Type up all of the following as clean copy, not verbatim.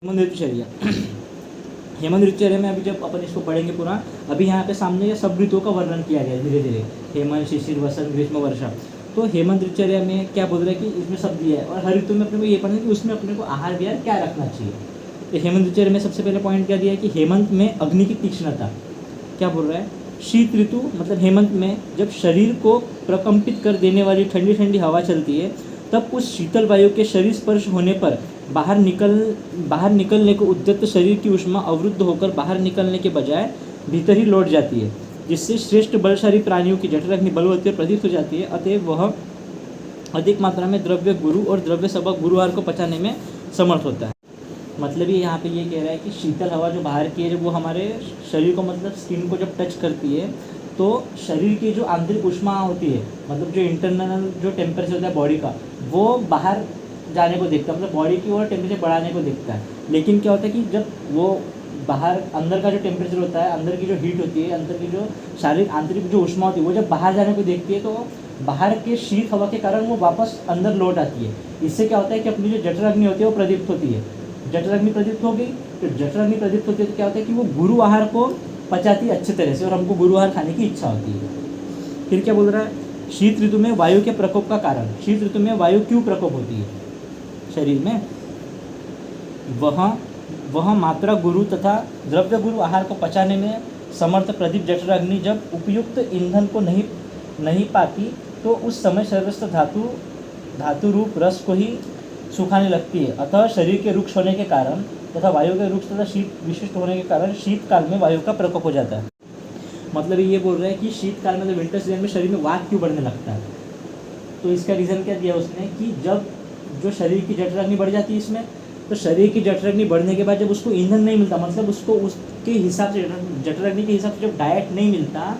हेमंत ऋतुचर्या। हेमंत ऋतुचर्या में अभी जब अपन इसको पढ़ेंगे पूरा, अभी यहाँ पे सामने ये सब ऋतुओं का वर्णन किया गया है धीरे धीरे, हेमंत, शिशिर, वसंत, ग्रीष्म, वर्षा। तो हेमंत ऋतुचर्या में क्या बोल रहा है कि इसमें सब दिया है, और हर ऋतु में अपने को ये पढ़ना है कि उसमें अपने को आहार विहार क्या रखना चाहिए। तो हेमंत ऋतुचर्या में सबसे पहले पॉइंट क्या दिया है कि हेमंत में अग्नि की तीक्ष्णता। क्या बोल रहा है, शीत ऋतु मतलब हेमंत में जब शरीर को प्रकंपित कर देने वाली ठंडी ठंडी हवा चलती है, तब उस शीतल वायु के शरीर स्पर्श होने पर बाहर निकलने को उद्यत शरीर की ऊष्मा अवरुद्ध होकर बाहर निकलने के बजाय भीतर ही लौट जाती है, जिससे श्रेष्ठ बलशाली प्राणियों की जठराग्नि बलवती और प्रदीप्त हो जाती है। अतएव वह अधिक मात्रा में द्रव्य गुरु और द्रव्य सबक गुरुवार को पचाने में समर्थ होता है। मतलब ये यहाँ पे ये कह रहा है कि शीतल हवा जो बाहर की है, जब वो हमारे शरीर को मतलब स्किन को जब टच करती है, तो शरीर की जो आंतरिक ऊष्मा होती है, मतलब जो इंटरनल जो टेम्परेचर होता है बॉडी का, वो बाहर जाने को देखता है, मतलब बॉडी की ओर टेम्परेचर बढ़ाने को देखता है। लेकिन क्या होता है कि जब वो बाहर अंदर का जो टेम्परेचर होता है, अंदर की जो हीट होती है, अंदर की जो शारीरिक आंतरिक जो ऊष्मा होती है, वो जब बाहर जाने को देखती है, तो बाहर के शीत हवा के कारण वो वापस अंदर लौट आती है। इससे क्या होता है कि अपनी जो जठराग्नि होती है वो प्रदीप्त होती है। जठराग्नि प्रदीप्त हो गई, तो जठराग्नि प्रदीप्त होती है तो क्या होता है कि वो गुरु आहार को पचाती है अच्छे तरह से, और हमको गुरु आहार खाने की इच्छा होती है। फिर क्या बोल रहा है, शीत ऋतु में वायु के प्रकोप का कारण। शीत ऋतु में वायु क्यों प्रकोप होती है शरीर में? वह मात्रा गुरु तथा द्रव्य गुरु आहार को पचाने में समर्थ प्रदीप जठराग्नि जब उपयुक्त ईंधन को नहीं पाती, तो उस समय सर्वस्व धातु रूप रस को ही सुखाने लगती है। अतः शरीर के रुक्ष होने के कारण तथा वायु के रुक्ष तथा शीत विशिष्ट होने के कारण शीतकाल में वायु का प्रकोप हो जाता है। मतलब ये बोल रहा है कि शीतकाल में, विंटर सीजन में शरीर में वात क्यों बढ़ने लगता है। तो इसका रीज़न क्या दिया उसने कि जब जो शरीर की जठराग्नि बढ़ जाती है इसमें, तो शरीर की जठराग्नि बढ़ने के बाद जब उसको ईंधन नहीं मिलता, मतलब उसको उसके हिसाब से जठराग्नि के हिसाब से जब डाइट नहीं मिलता,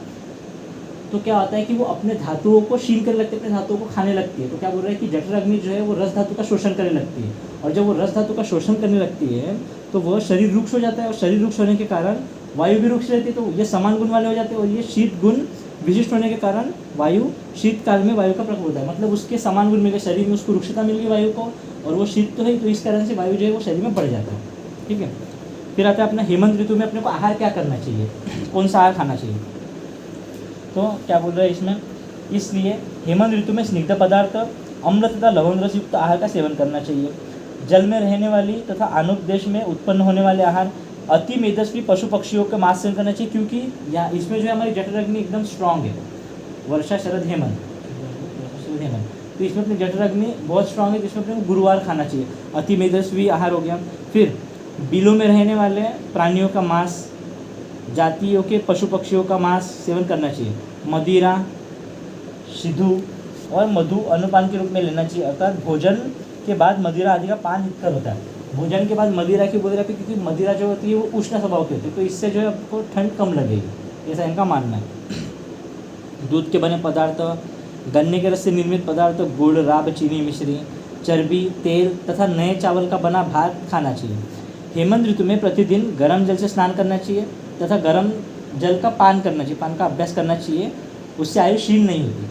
तो क्या होता है कि वो अपने धातुओं को शील करने लगती है, अपने धातुओं को खाने लगती है। तो क्या बोल रहा है कि जठराग्नि जो है वो रस धातु का शोषण करने लगती है, और जब वो रस धातु का शोषण करने लगती है तो वह शरीर रुक्ष हो जाता है, और शरीर रुक्ष होने के कारण वायु भी रुक्ष रहती है। तो ये समान गुण वाले हो जाते हैं, और ये शीत गुण विशिष्ट होने के कारण वायु शीतकाल में वायु का प्रकोप होता है। मतलब उसके समान गुण मिल गए, शरीर में उसको रुक्षता मिल गई वायु को, और वो शीत तो है, तो इस कारण से वायु जो है वो शरीर में बढ़ जाता है। ठीक है, फिर आता है अपना हेमंत ऋतु में अपने को आहार क्या करना चाहिए, कौन सा आहार खाना चाहिए। तो क्या बोल रहा है इसमें, इसलिए हेमंत ऋतु में स्निग्ध पदार्थ, अम्ल तथा लवण रस युक्त आहार का सेवन करना चाहिए। जल में रहने वाली तथा आनुक देश में उत्पन्न होने वाले आहार, अति मेदस्वी पशु पक्षियों का मांस सेवन करना चाहिए, क्योंकि यहाँ इसमें जो है हमारी जठराग्नि एकदम स्ट्रांग है। वर्षा, शरद, हेमंत, तो इसमें अपनी जठराग्नि बहुत स्ट्रांग है, तो इसमें अपने को गुरुवार खाना चाहिए। अति मेदस्वी आहार हो गया। फिर बिलों में रहने वाले प्राणियों का मांस, जातियों के पशु पक्षियों का मांस सेवन करना चाहिए। मदिरा, सिधु और मधु अनुपान के रूप में लेना चाहिए, अर्थात भोजन के बाद मदिरा आदि का पान हितकर होता है। भोजन के बाद मदिरा की बोल रहा है, क्योंकि मदिरा जो होती है वो उष्ण स्वभाव की होती है, तो इससे जो है आपको ठंड कम लगेगी, ऐसा इनका मानना है। दूध के बने पदार्थ, गन्ने के रस से निर्मित पदार्थ, गुड़, राब, चीनी, मिश्री, चर्बी, तेल तथा नए चावल का बना भात खाना चाहिए। हेमंत ऋतु में प्रतिदिन गर्म जल से स्नान करना चाहिए तथा गर्म जल का पान करना चाहिए, पान का अभ्यास करना चाहिए, उससे आयु क्षीण नहीं होती।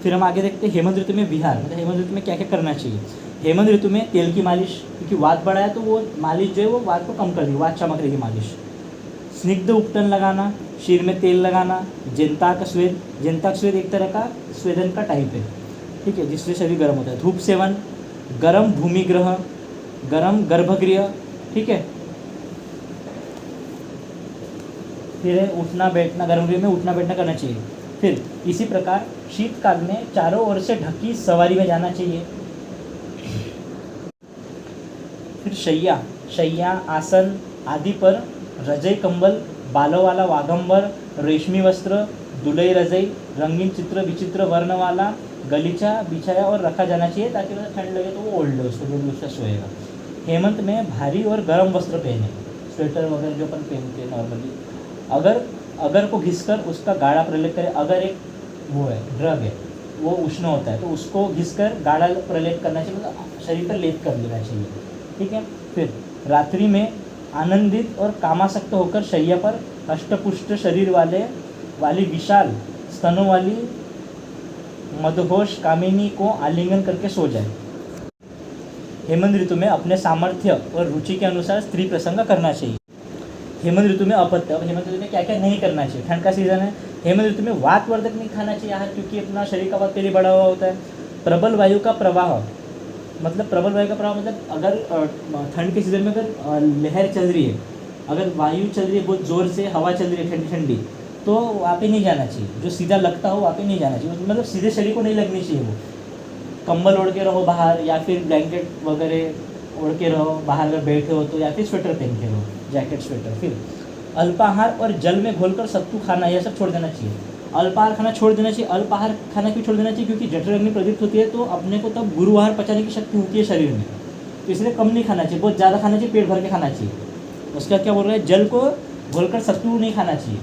फिर हम आगे देखते हैं हेमंत ऋतु में विहार, मतलब हेमंत ऋतु में क्या क्या करना चाहिए। हेमंत ऋतु में तेल की मालिश, क्योंकि वात बढ़ा है तो वो मालिश जो है वो वात को कम कर देगी, वात चमक रहेगी मालिश। स्निग्ध उपटन लगाना, सिर में तेल लगाना, जेंताक स्वेद एक तरह का स्वेदन का टाइप है, ठीक है, जिससे शरीर गर्म होता है। धूप सेवन, गर्म भूमिगृह, गर्म गर्भगृह, ठीक है। फिर उठना बैठना, गर्भगृह में उठना बैठना करना चाहिए। फिर इसी प्रकार शीतकाल में चारों ओर से ढकी सवारी में जाना चाहिए। फिर शैया आसन आदि पर रजई कंबल, बालों वाला वागंबर, रेशमी वस्त्र, दुलई रजई, रंगीन चित्र विचित्र वर्ण वाला गलीचा बिछाया और रखा जाना चाहिए, ताकि मतलब ठंड लगे तो वो ओढ़ ले उसको, जो भी उसका सोएगा। हेमंत में भारी और गर्म वस्त्र पहने, स्वेटर वगैरह जो अपन पहनते हैं नॉर्मली। अगर को घिसकर उसका गाढ़ा प्रलेप करें, अगर एक वो है ड्रग है वो उष्ण होता है, तो उसको घिसकर गाढ़ा प्रलेप करना चाहिए, मतलब शरीर पर लेप कर लेना चाहिए, ठीक है। फिर रात्रि में आनंदित और कामासक्त होकर शैया पर अष्टपुष्ट शरीर वाली विशाल स्तनों वाली मदहोश कामिनी को आलिंगन करके सो जाए। हेमंत ऋतु में अपने सामर्थ्य और रुचि के अनुसार स्त्री प्रसंग करना चाहिए। हेमंत ऋतु में अपत्य, अब हेमंत ऋतु में क्या क्या नहीं करना चाहिए। ठंड का सीजन है, हेमंत ऋतु में वातवर्धक नहीं खाना चाहिए आहार, क्योंकि अपना शरीर का वात पहले बढ़ा हुआ होता है। प्रबल वायु का प्रवाह, मतलब प्रबल वायु का प्रवाह मतलब अगर ठंड के सीजन में अगर लहर चल रही है, अगर वायु चल रही है बहुत ज़ोर से, हवा चल रही है ठंडी ठंडी, तो वहाँ पे नहीं जाना चाहिए। जो सीधा लगता हो वहाँ पे नहीं जाना चाहिए, मतलब सीधे शरीर को नहीं लगनी चाहिए। वो कंबल ओढ़ के रहो बाहर, या फिर ब्लैंकेट वगैरह ओढ़ के रहो बाहर, अगर बैठे हो तो, या फिर स्वेटर पहन के रहो, जैकेट स्वेटर। फिर अल्पाहार और जल में घोलकर सत्तू खाना, यह सब छोड़ देना चाहिए। अल्पाहार खाना छोड़ देना चाहिए। अल्पाहार खाना क्यों छोड़ देना चाहिए? क्योंकि जठराग्नि प्रदीप्त होती है, तो अपने को तब गुरु आहार पचाने की शक्ति होती है शरीर में, तो इसलिए कम नहीं खाना चाहिए, बहुत ज़्यादा खाना चाहिए, पेट भर के खाना चाहिए। उसके बाद क्या बोल रहा है, जल को घोलकर सत्तू नहीं खाना चाहिए,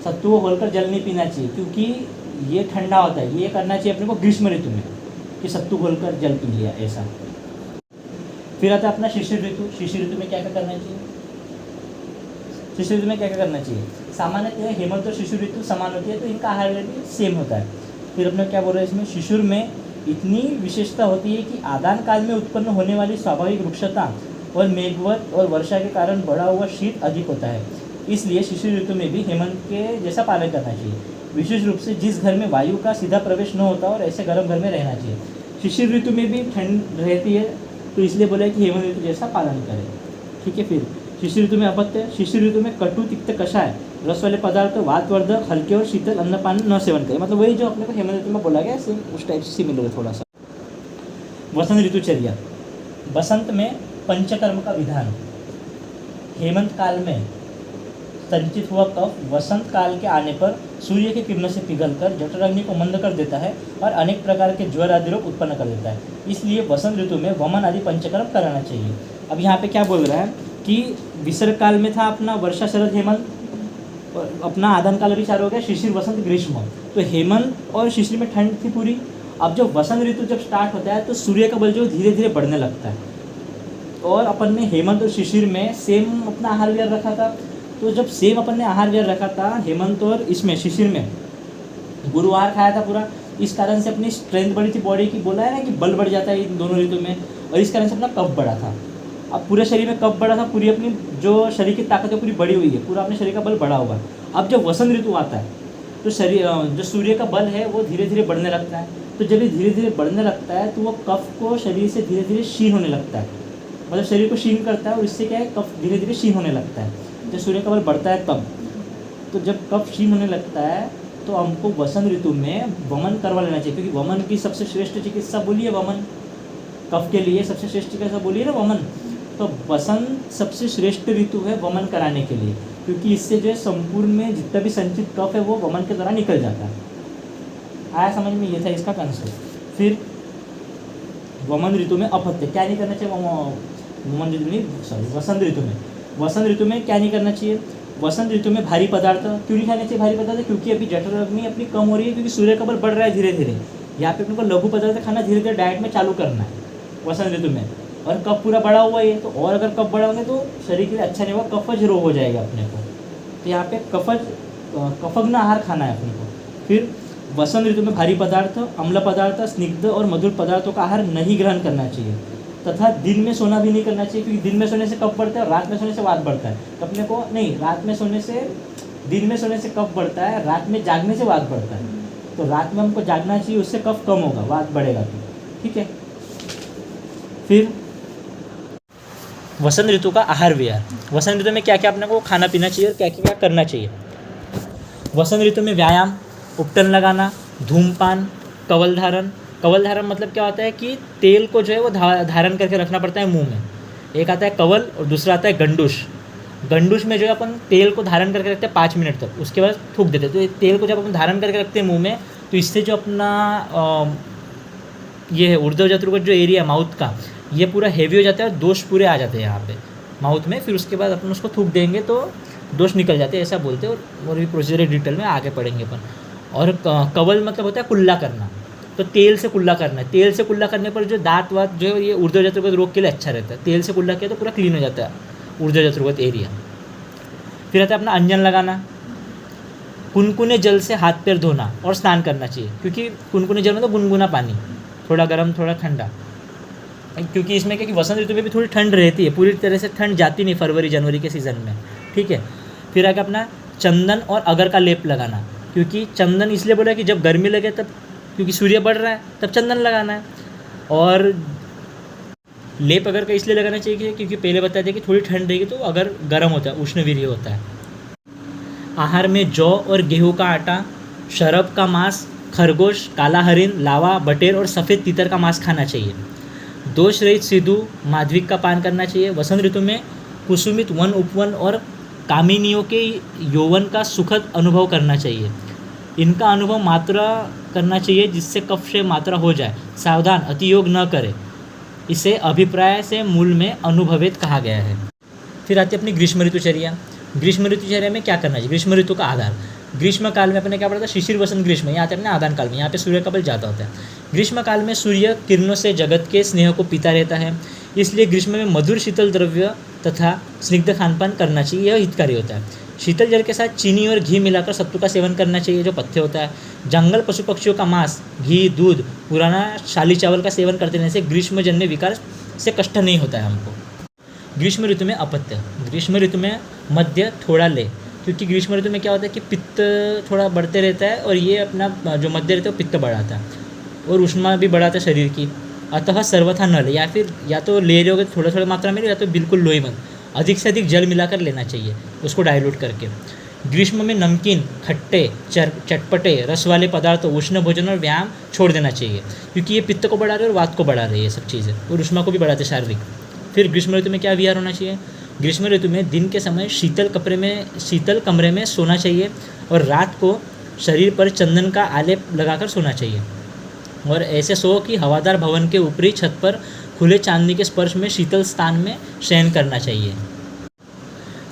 सत्तू को घोलकर जल नहीं पीना चाहिए, क्योंकि ये ठंडा होता है। ये करना चाहिए अपने को ग्रीष्म ऋतु में, कि सत्तू घोलकर जल पी लिया ऐसा। फिर आता है अपना शिशिर ऋतु। शिशिर ऋतु में क्या क्या करना चाहिए? शिशिर ऋतु में क्या क्या करना चाहिए? सामान्यतः हेमंत और शिशिर ऋतु समान होती है, तो इनका आहार भी सेम होता है। फिर अपने क्या बोल रहे हैं इसमें, शिशिर में इतनी विशेषता होती है कि आदान काल में उत्पन्न होने वाली स्वाभाविक वृक्षता और मेघवत और वर्षा के कारण बढ़ा हुआ शीत अधिक होता है, इसलिए शिशिर ऋतु में भी हेमंत के जैसा पालन करना चाहिए। विशेष रूप से जिस घर में वायु का सीधा प्रवेश न होता और ऐसे गर्म घर में रहना चाहिए। शिशिर ऋतु में भी ठंड रहती है, तो इसलिए बोला है कि हेमंत ऋतु जैसा पालन करें। ठीक है। फिर शिशिर ऋतु में अपत्य। शिशिर ऋतु में कटु, तिक्त, कषाय, रस वाले पदार्थ, वातवर्धक, हल्के और शीतल अन्नपान न सेवन करें। मतलब वही जो अपने को हेमंत ऋतु में बोला गया, सेम उस टाइप से सिमिलर है थोड़ा सा। वसंत ऋतुचर्या। बसंत में पंचकर्म का विधान। हेमंत काल में संचित हुआ कफ वसंत काल के आने पर सूर्य की किरणों से पिघलकर जठराग्नि को मंद कर देता है और अनेक प्रकार के ज्वर आदि रोग उत्पन्न कर देता है। इसलिए वसंत ऋतु में वमन आदि पंचकर्म कराना चाहिए। अब यहाँ पे क्या बोल रहा है कि विसर्ग काल में था अपना वर्षा, शरद, हेमंत, और अपना आदान काल भी चार हो गया, शिशिर, वसंत, ग्रीष्म। तो हेमंत और शिशिर में ठंड थी पूरी। अब जब वसंत ऋतु जब स्टार्ट होता है तो सूर्य का बल जो धीरे धीरे बढ़ने लगता है, और अपन ने हेमंत और शिशिर में सेम अपना आहार विहार रखा था। तो जब सेम अपन ने आहार विहार रखा था हेमंत और इसमें शिशिर में, गुरु आहार खाया था पूरा, इस कारण से अपनी स्ट्रेंथ बढ़ी थी बॉडी की। बोला है ना कि बल बढ़ जाता है इन दोनों ऋतु में, और इस कारण से अपना कफ बढ़ा था। अब पूरे शरीर में कफ बढ़ा था, पूरी अपनी जो शरीर की ताकत है पूरी बढ़ी हुई है, पूरा अपने शरीर का बल बढ़ा हुआ है। अब जब वसंत ऋतु आता है तो शरीर जो सूर्य का बल है वो धीरे धीरे बढ़ने लगता है। तो जब ये धीरे धीरे बढ़ने लगता है तो वो कफ को शरीर से धीरे धीरे क्षीण होने लगता है, मतलब शरीर को क्षीण करता है, और इससे क्या है, कफ धीरे धीरे क्षीण होने लगता है जब सूर्य का बल बढ़ता है तब। तो जब कफ क्षीण होने लगता है तो हमको वसंत ऋतु में वमन करवा लेना चाहिए, क्योंकि वमन की सबसे श्रेष्ठ चिकित्सा बोली है वमन। कफ के लिए सबसे श्रेष्ठ चिकित्सा बोली है ना वमन। तो वसंत सबसे श्रेष्ठ ऋतु है वमन कराने के लिए, क्योंकि इससे जो है संपूर्ण में जितना भी संचित कफ है वो वमन के द्वारा निकल जाता है। आया समझ में? ये था इसका कंसेप्ट। फिर वमन ऋतु में अपत्य क्या नहीं करना चाहिए? वमन ऋतु नहीं, सॉरी, वसंत ऋतु में। वसंत ऋतु में क्या नहीं करना चाहिए? वसंत ऋतु में भारी पदार्थ क्यों नहीं खाने चाहिए? भारी पदार्थ क्योंकि अभी जठराग्नि अपनी कम हो रही है, क्योंकि सूर्य का बल बढ़ रहा है धीरे धीरे। यहाँ पे अपने को लघु पदार्थ खाना धीरे धीरे डाइट में चालू करना है वसंत ऋतु में। और कफ पूरा बढ़ा हुआ है तो, और अगर कफ बढ़ा होंगे तो शरीर के लिए अच्छा नहीं होगा, कफज रोग हो जाएगा अपने को। तो यहाँ पे कफग्न आहार खाना है अपने को। फिर वसंत ऋतु में भारी पदार्थ, अम्ल पदार्थ, स्निग्ध और मधुर पदार्थों का आहार नहीं ग्रहण करना चाहिए, तथा दिन में सोना भी नहीं करना चाहिए, क्योंकि दिन में सोने से कफ बढ़ता है और रात में सोने से वात बढ़ता है। तो अपने को नहीं, रात में सोने से, दिन में सोने से कफ बढ़ता है, रात में जागने से वात बढ़ता है। तो रात में हमको जागना चाहिए, उससे कफ कम होगा, वात बढ़ेगा। तो ठीक है। फिर वसंत ऋतु का आहार विहार। वसंत ऋतु में क्या क्या अपने को खाना पीना चाहिए और क्या क्या करना चाहिए? वसंत ऋतु में व्यायाम, उपटन लगाना, धूमपान, कवल धारण। कवल धारण मतलब क्या होता है कि तेल को जो है वो धारण करके रखना पड़ता है मुंह में। एक आता है कवल और दूसरा आता है गंडूश। गंडूश में जो है अपन तेल को धारण करके रखते हैं 5 मिनट तक, उसके बाद थूक देते हैं। तो तेल को जब अपन धारण करके रखते हैं मुंह में, तो इससे जो अपना ये है ऊर्ध्व जत्रुगत जो एरिया माउथ का, ये पूरा हेवी हो जाता है और दोष पूरे आ जाते हैं यहाँ पे माउथ में। फिर उसके बाद अपन उसको थूक देंगे तो दोष निकल जाते हैं, ऐसा बोलते हैं। और भी प्रोसीजर डिटेल में आगे पढ़ेंगे अपन। और कवल मतलब होता है कुल्ला करना, तो तेल से कुल्ला करना है। तेल से कुल्ला करने पर जो दांत वात जो है ये ऊर्ध्व जत्रुगत रोग के लिए अच्छा रहता है। तेल से कुल्ला किया तो पूरा क्लीन हो जाता है ऊर्ध्व जत्रुगत एरिया। फिर आता है अपना अंजन लगाना, कुनकुने जल से हाथ पैर धोना और स्नान करना चाहिए, क्योंकि कुनकुने जल मतलब गुनगुना पानी, थोड़ा गर्म थोड़ा ठंडा। क्योंकि इसमें क्या कि वसंत ऋतु में भी थोड़ी ठंड रहती है, पूरी तरह से ठंड जाती नहीं फरवरी जनवरी के सीज़न में, ठीक है। फिर आगे अपना चंदन और अगर का लेप लगाना, क्योंकि चंदन इसलिए बोला कि जब गर्मी लगे तब, क्योंकि सूर्य बढ़ रहा है तब चंदन लगाना है। और लेप अगर का इसलिए लगाना चाहिए क्योंकि पहले बताया था कि थोड़ी ठंड रहेगी तो अगर गर्म होता है, उष्णवीर्य होता है। आहार में जौ और गेहूं का आटा, शरब का मांस, खरगोश, काला हरिन, लावा, बटेर और सफ़ेद तीतर का मांस खाना चाहिए। दोष रहित सिद्धू माधविक का पान करना चाहिए। वसंत ऋतु में कुसुमित वन उपवन और कामिनियों के यौवन का सुखद अनुभव करना चाहिए। इनका अनुभव मात्रा करना चाहिए जिससे कफ से मात्रा हो जाए। सावधान, अतियोग न करें। इसे अभिप्राय से मूल में अनुभवित कहा गया है। फिर आती है अपनी ग्रीष्म ऋतुचर्या। ग्रीष्म ऋतुचर्या में क्या करना चाहिए? ग्रीष्म ऋतु का आधार। ग्रीष्म काल में अपने क्या पढ़ा था? शिशिर वसंत ग्रीष्म। यहाँ आते अपने आदान काल में, यहाँ पे सूर्य का बल ज़्यादा होता है। ग्रीष्म काल में सूर्य किरणों से जगत के स्नेह को पीता रहता है, इसलिए ग्रीष्म में मधुर शीतल द्रव्य तथा स्निग्ध खानपान करना चाहिए, यह हितकारी होता है। शीतल जल के साथ चीनी और घी मिलाकर सत्तू का सेवन करना चाहिए, जो पथ्य होता है। जंगल पशु पक्षियों का मांस, घी, दूध, पुराना शाली चावल का सेवन करते रहने से ग्रीष्मजन्य विकार से कष्ट नहीं होता है हमको। ग्रीष्म ऋतु में अपत्य। ग्रीष्म ऋतु में मध्य थोड़ा ले, क्योंकि ग्रीष्म ऋतु में क्या होता है कि पित्त थोड़ा बढ़ते रहता है और ये अपना जो मध्य रहता है वो पित्त बढ़ाता है और उष्मा भी बढ़ाता है शरीर की। अतः सर्वथा न ले, या फिर या तो ले लोगे थोड़ा थोड़ा मात्रा में, या तो बिल्कुल लो ही मत। अधिक से अधिक जल मिलाकर लेना चाहिए, उसको डाइल्यूट करके। ग्रीष्म में नमकीन, खट्टे, चटपटे, रस वाले पदार्थ, उष्ण भोजन और व्यायाम छोड़ देना चाहिए, क्योंकि ये पित्त को बढ़ा रहे और वात को बढ़ा रहे हैं ये सब चीज़ें, और उष्मा को भी बढ़ाते शारीरिक। फिर ग्रीष्म ऋतु में क्या विहार होना चाहिए? ग्रीष्म ऋतु में दिन के समय शीतल कमरे में सोना चाहिए और रात को शरीर पर चंदन का आलेप लगाकर सोना चाहिए, और ऐसे सो कि हवादार भवन के ऊपरी छत पर खुले चांदनी के स्पर्श में शीतल स्थान में शयन करना चाहिए।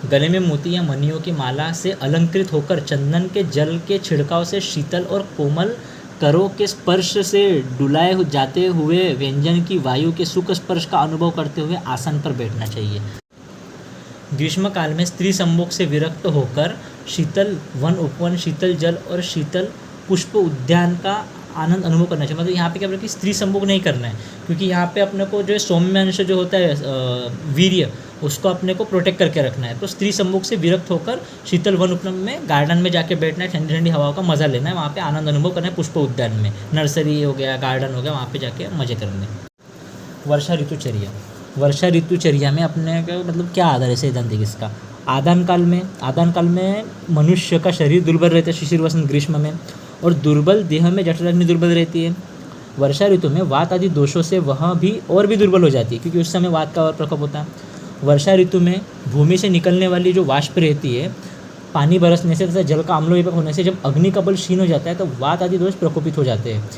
गले में मोती या मणियों की माला से अलंकृत होकर चंदन के जल के छिड़काव से शीतल और कोमल करों के स्पर्श से डुलाए जाते हुए व्यंजन की वायु के सुख स्पर्श का अनुभव करते हुए आसन पर बैठना चाहिए। ग्रीष्म काल में स्त्री संभोग से विरक्त होकर शीतल वन उपवन, शीतल जल और शीतल पुष्प उद्यान का आनंद अनुभव करना चाहिए। मतलब यहाँ पे क्या बोला कि स्त्री संभोग नहीं करना है, क्योंकि यहाँ पे अपने को जो है सौम्य अंश जो होता है वीर्य, उसको अपने को प्रोटेक्ट करके रखना है। तो स्त्री संभोग से विरक्त होकर शीतल वन उपवन में गार्डन में जाके बैठना है, ठंडी ठंडी हवाओं का मज़ा लेना है, वहाँ पे आनंद अनुभव करना है। पुष्प उद्यान में, नर्सरी हो गया, गार्डन हो गया, वहाँ पे जाके मज़े करने। वर्षा ऋतुचर्या। वर्षा ऋतुचर्या में अपने का मतलब क्या आधार है सिद्धांत इसका? आदान काल में मनुष्य का शरीर दुर्बल रहता है शिशिर वसंत ग्रीष्म में, और दुर्बल देह में जठराग्नि दुर्बल रहती है। वर्षा ऋतु में वात आदि दोषों से वह भी और भी दुर्बल हो जाती है, क्योंकि उस समय वात का और प्रकोप होता है। वर्षा ऋतु में भूमि से निकलने वाली जो वाष्प रहती है, पानी बरसने से तथा जल का अम्लविपाक होने से जब अग्नि का बल क्षीण हो जाता है तो वात आदि दोष प्रकोपित हो जाते हैं।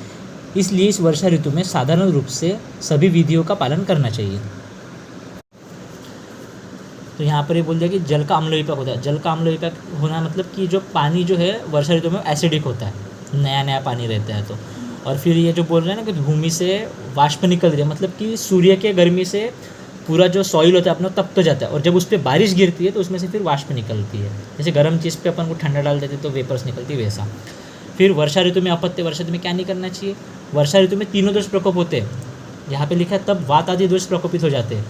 इसलिए इस वर्षा ऋतु में साधारण रूप से सभी विधियों का पालन करना चाहिए। तो यहाँ पर ये बोल दिया कि जल का अम्ल विपाक होता है। जल का अम्ल विपाक होना मतलब कि जो पानी जो है वर्षा ऋतु में एसिडिक होता है, नया पानी रहता है तो। और फिर ये जो बोल रहे हैं ना कि भूमि से वाष्प निकल रही है, मतलब कि सूर्य के गर्मी से पूरा जो सॉइल होता है अपना तप तो जाता है, और जब उस पर बारिश गिरती है तो उसमें से फिर वाष्प निकलती है। जैसे गर्म चीज़ पे अपन को ठंडा डाल देते तो वेपर्स निकलती है, वैसा। फिर वर्षा ऋतु में अपत्य। वर्षा ऋतु में क्या नहीं करना चाहिए? वर्षा ऋतु में तीनों दोष प्रकोप होते हैं, यहाँ पे लिखा है तब वात आदि दोष प्रकोपित हो जाते हैं।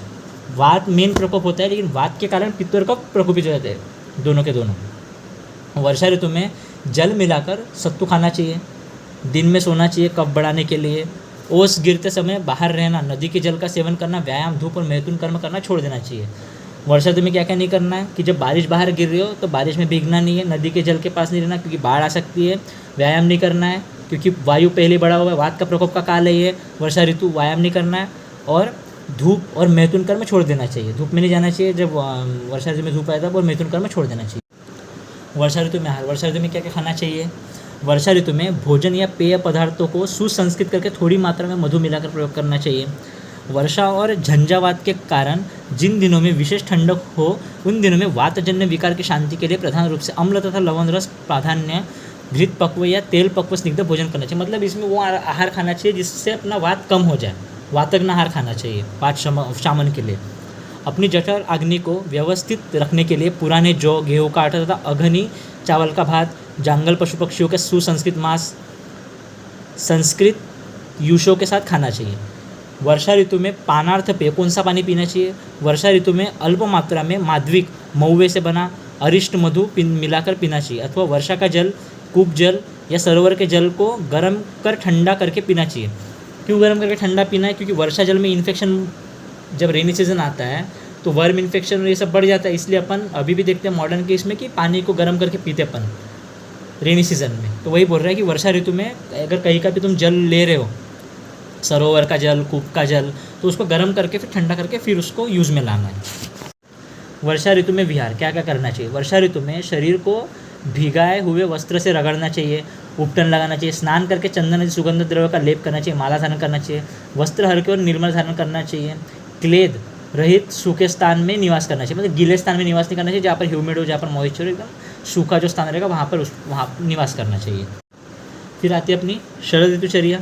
वात मेन प्रकोप होता है, लेकिन वात के कारण पित्त और कफ प्रकोपित हो जाते हैं, दोनों के दोनों। वर्षा ऋतु में जल मिलाकर सत्तू खाना चाहिए, दिन में सोना चाहिए कफ बढ़ाने के लिए। ओस गिरते समय बाहर रहना, नदी के जल का सेवन करना, व्यायाम, धूप और मैथुन कर्म करना छोड़ देना चाहिए। वर्षा ऋतु में क्या क्या नहीं करना है कि जब बारिश बाहर गिर रही हो तो बारिश में भीगना नहीं है, नदी के जल के पास नहीं रहना क्योंकि बाढ़ आ सकती है, व्यायाम नहीं करना है क्योंकि वायु पहले बढ़ा हुआ है, वात का प्रकोप का काल है ये वर्षा ऋतु, व्यायाम नहीं करना है, और धूप और मैथुन कर्म छोड़ देना चाहिए। धूप में नहीं जाना चाहिए, जब वर्षा ऋतु में धूप आया था, और मैथुन कर्म छोड़ देना चाहिए। वर्षा ऋतु में आहार। वर्षा ऋतु में क्या क्या खाना चाहिए? वर्षा ऋतु में भोजन या पेय पदार्थों को सुसंस्कृत करके थोड़ी मात्रा में मधु मिलाकर प्रयोग करना चाहिए। वर्षा और झंझावात के कारण जिन दिनों में विशेष ठंडक हो उन दिनों में वातजन्य विकार की शांति के लिए प्रधान रूप से अम्ल तथा लवण रस प्राधान्य, घृत पक्व या तेल पक्व स्निग्ध भोजन करना चाहिए। मतलब इसमें वो आहार खाना चाहिए जिससे अपना वात कम हो जाए, वातज्ञ आहार खाना चाहिए वात शामन के लिए। अपनी जठर अग्नि को व्यवस्थित रखने के लिए पुराने जौ, गेहूँ का आटा तथा अघनी चावल का भात, जंगल पशु पक्षियों के सुसंस्कृत मांस संस्कृत यूशों के साथ खाना चाहिए। वर्षा ऋतु में पानार्थ पेय, कौन सा पानी पीना चाहिए? वर्षा ऋतु में अल्प मात्रा में माध्विक महुए से बना अरिष्ट मधु मिलाकर पीना चाहिए, अथवा वर्षा का जल, कूप जल या सरोवर के जल को गर्म कर ठंडा करके पीना चाहिए। क्यों गर्म करके ठंडा पीना है? क्योंकि वर्षा जल में इन्फेक्शन, जब रेनी सीजन आता है तो वर्म इन्फेक्शन और ये सब बढ़ जाता है, इसलिए अपन अभी भी देखते हैं मॉडर्न केस में कि पानी को गर्म करके पीते अपन रेनी सीजन में। तो वही बोल रहा है कि वर्षा ऋतु में अगर कहीं का भी तुम जल ले रहे हो, सरोवर का जल, कूप का जल, तो उसको गर्म करके फिर ठंडा करके फिर उसको यूज़ में लाना है। वर्षा ऋतु में विहार क्या क्या करना चाहिए? वर्षा ऋतु में शरीर को भिगाए हुए वस्त्र से रगड़ना चाहिए, उपटन लगाना चाहिए, स्नान करके चंदन आदि सुगंध द्रव्य का लेप करना चाहिए, माला धारण करना चाहिए, वस्त्र हल्के और निर्मल धारण करना चाहिए, क्लेद रहित सूखे स्थान में निवास करना चाहिए, मतलब गीले स्थान में निवास नहीं करना चाहिए, जहाँ पर ह्यूमिड हो, जहाँ पर मॉइस्चर एकदम सूखा जो स्थान रहेगा वहाँ निवास करना चाहिए। फिर आती है अपनी शरद ऋतुचर्या।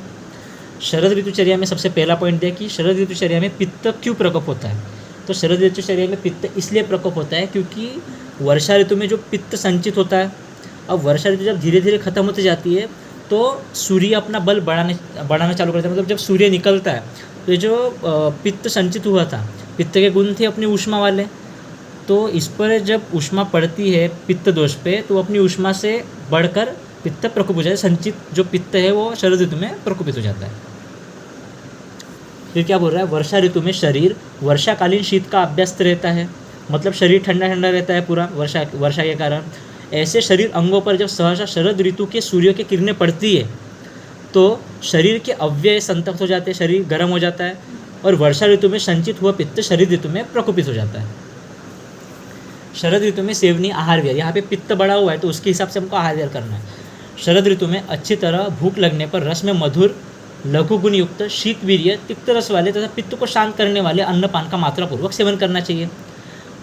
शरद ऋतुचर्या में सबसे पहला पॉइंट दिया कि शरद ऋतुचर्या में पित्त क्यों प्रकोप होता है? तो शरद ऋतुचर्या में पित्त इसलिए प्रकोप होता है क्योंकि वर्षा ऋतु में जो पित्त संचित होता है, अब वर्षा ऋतु जब धीरे धीरे खत्म होती जाती है तो सूर्य अपना बल बढ़ाना चालू करता है। मतलब जब सूर्य निकलता है तो ये जो पित्त संचित हुआ था, पित्त के गुण थे अपनी ऊष्मा वाले, तो इस पर जब ऊष्मा पड़ती है पित्त दोष पे तो अपनी ऊष्मा से बढ़कर पित्त प्रकोप हो जाता है। संचित जो पित्त है वो शरद ऋतु में प्रकोपित हो जाता है। फिर क्या बोल रहा है? वर्षा ऋतु में शरीर वर्षाकालीन शीत का अभ्यस्त रहता है, मतलब शरीर ठंडा ठंडा रहता है पूरा वर्षा के कारण। ऐसे शरीर अंगों पर जब सहसा शरद ऋतु के सूर्य की किरणें पड़ती है तो शरीर के अव्यय संतप्त हो जाते हैं, शरीर गर्म हो जाता है और वर्षा ऋतु में संचित हुआ पित्त शरद ऋतु में प्रकोपित हो जाता है। शरद ऋतु में सेवनीय आहार व्यय, यहाँ पे पित्त बढ़ा हुआ है तो उसके हिसाब से हमको आहार व्यय करना है। शरद ऋतु में अच्छी तरह भूख लगने पर रस में मधुर, लघु गुण युक्त, शीतवीर्य, तिक्त रस वाले तथा पित्त को शांत करने वाले अन्नपान का मात्रापूर्वक सेवन करना चाहिए।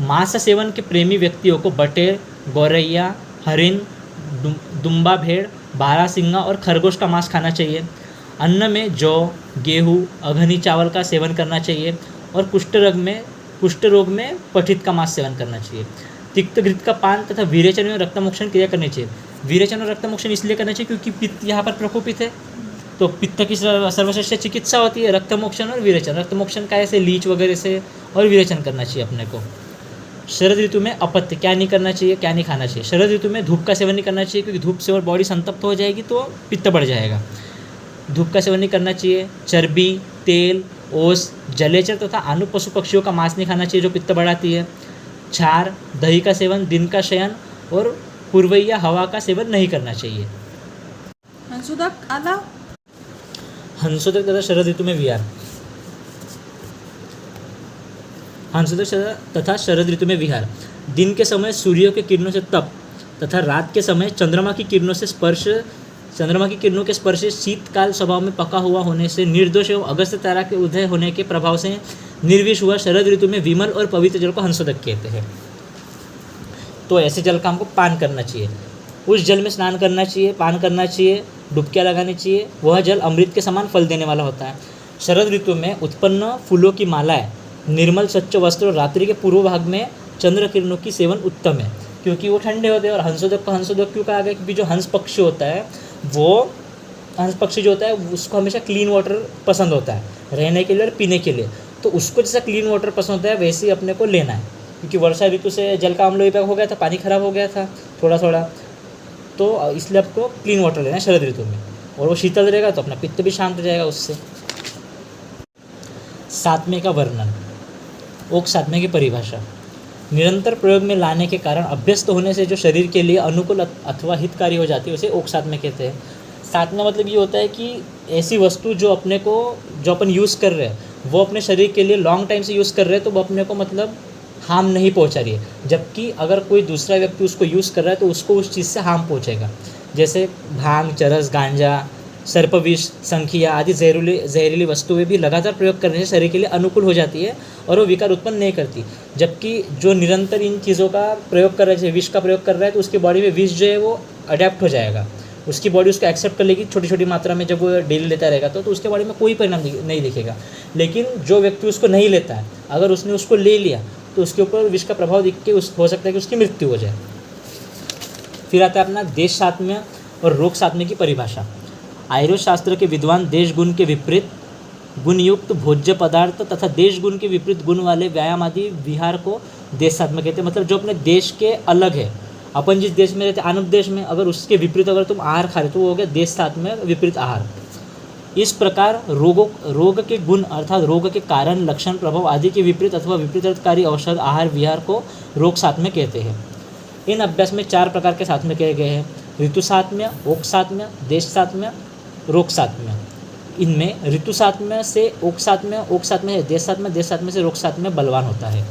मांस सेवन के प्रेमी व्यक्तियों को बटेर, गौरैया, हरिन, दुम्बा भेड़, बारहसिंगा और खरगोश का मांस खाना चाहिए। अन्न में जौ, गेहूँ, अघनी चावल का सेवन करना चाहिए और कुष्ठ रोग में पठित का मांस सेवन करना चाहिए। तिक्त घृत का पान तथा विरेचन और रक्तमोक्षण क्रिया करनी चाहिए। विरेचन और रक्तमोक्षण इसलिए करना चाहिए क्योंकि पित्त यहाँ पर प्रकोपित है, तो पित्त की सर्वश्रेष्ठ चिकित्सा होती है रक्तमोक्षण और विरेचन। रक्तमोक्षण का ऐसे लीच वगैरह से और विरेचन करना चाहिए अपने को। शरद ऋतु में अपत्य क्या नहीं करना चाहिए, क्या नहीं खाना चाहिए? शरद ऋतु में धूप का सेवन नहीं करना चाहिए क्योंकि धूप से और बॉडी संतप्त हो जाएगी तो पित्त बढ़ जाएगा। धूप का सेवन नहीं करना चाहिए। चर्बी, तेल, ओस, जलेचर तथा आनु पशु पक्षियों का मांस नहीं खाना चाहिए जो पित्त बढ़ाती है। छार, दही का सेवन, दिन का शयन और पूर्वैया हवा का सेवन नहीं करना चाहिए। हंसोदक तथा शरद ऋतु में विहार। हंसोदक तथा शरद ऋतु में विहार दिन के समय सूर्य के किरणों से तप तथा रात के समय चंद्रमा की किरणों के स्पर्श से शीतकाल स्वभाव में पका हुआ होने से निर्दोष एवं अगस्त तारा के उदय होने के प्रभाव से निर्विष हुआ शरद ऋतु में विमल और पवित्र जल को हंसोदक कहते हैं। तो ऐसे जल का हमको पान करना चाहिए, उस जल में स्नान करना चाहिए, पान करना चाहिए, डुबकियाँ लगानी चाहिए। वह जल अमृत के समान फल देने वाला होता है। शरद ऋतु में उत्पन्न फूलों की मालाएं, निर्मल स्वच्छ वस्त्र और रात्रि के पूर्व भाग में चंद्र किरणों की सेवन उत्तम है क्योंकि वो ठंडे होते हैं। और हंसोदक को हंसोदक क्यों कहा गया? क्योंकि जो हंस पक्षी होता है वो हंस पक्षी जो होता है उसको हमेशा क्लीन वाटर पसंद होता है रहने के लिए और पीने के लिए। तो उसको जैसा क्लीन वाटर पसंद होता है वैसे ही अपने को लेना है क्योंकि वर्षा ऋतु से जल का अम्ल विभाग हो गया था, पानी खराब हो गया था थोड़ा थोड़ा, तो इसलिए आपको क्लीन वाटर लेना है शरद ऋतु में। और वो शीतल रहेगा तो अपना पित्त भी शांत हो जाएगा उससे। सातवें का वर्णन। ओक सातवें की परिभाषा। निरंतर प्रयोग में लाने के कारण अभ्यस्त होने से जो शरीर के लिए अनुकूल अथवा हितकारी हो जाती है उसे ओक सातवें कहते हैं। सातवां मतलब ये होता है कि ऐसी वस्तु जो अपन यूज़ कर रहे हैं वो अपने शरीर के लिए लॉन्ग टाइम से यूज़ कर रहे हैं तो वो अपने को मतलब हार्म नहीं पहुंचा रही है, जबकि अगर कोई दूसरा व्यक्ति उसको यूज़ कर रहा है तो उसको उस चीज़ से हार्म पहुंचेगा। जैसे भांग, चरस, गांजा, सर्पविष, संखिया आदि जहरीली वस्तुएं भी लगातार प्रयोग करने से शरीर के लिए अनुकूल हो जाती है और वो विकार उत्पन्न नहीं करती। जबकि जो निरंतर इन चीज़ों का प्रयोग कर रहा है, जैसे विष का प्रयोग कर रहा है, तो उसकी बॉडी में विष जो है वो अडेप्ट हो जाएगा, उसकी बॉडी उसको एक्सेप्ट कर लेगी छोटी छोटी मात्रा में। जब वो डेली लेता रहेगा तो उसके बॉडी में कोई परिणाम नहीं दिखेगा। लेकिन जो व्यक्ति उसको नहीं लेता है, अगर उसने उसको ले लिया तो उसके ऊपर विष का प्रभाव दिख के हो सकता है कि उसकी मृत्यु हो जाए। फिर आता है अपना देश सात्म्य और रोग सात्म्य की परिभाषा। आयुर्वेद शास्त्र के विद्वान देश गुण के विपरीत गुणयुक्त भोज्य पदार्थ तथा देश गुण के विपरीत गुण वाले व्यायाम आदि विहार को देश सात्म्य कहते हैं। मतलब जो अपने देश के अलग है, अपन जिस देश में रहते हैं अनुप देश में, अगर उसके विपरीत अगर तुम आहार खा रहे तो वो हो गया देश सात्म्य विपरीत आहार। इस प्रकार रोग के गुण अर्थात रोग के कारण, लक्षण, प्रभाव आदि के विपरीत अथवा विपरीतकारी औषध आहार विहार को रोग सात्म्य कहते हैं। इन अभ्यास में 4 प्रकार के सात्म्य कहे गए हैं: ऋतु सात्म्य, ओक सात्म्य, देश सात्म्य, रोग सात्म्य। इनमें ऋतु सात्म्य से ओक सात्म्य से देश सात्म्य से रोग सात्म्य बलवान होता है।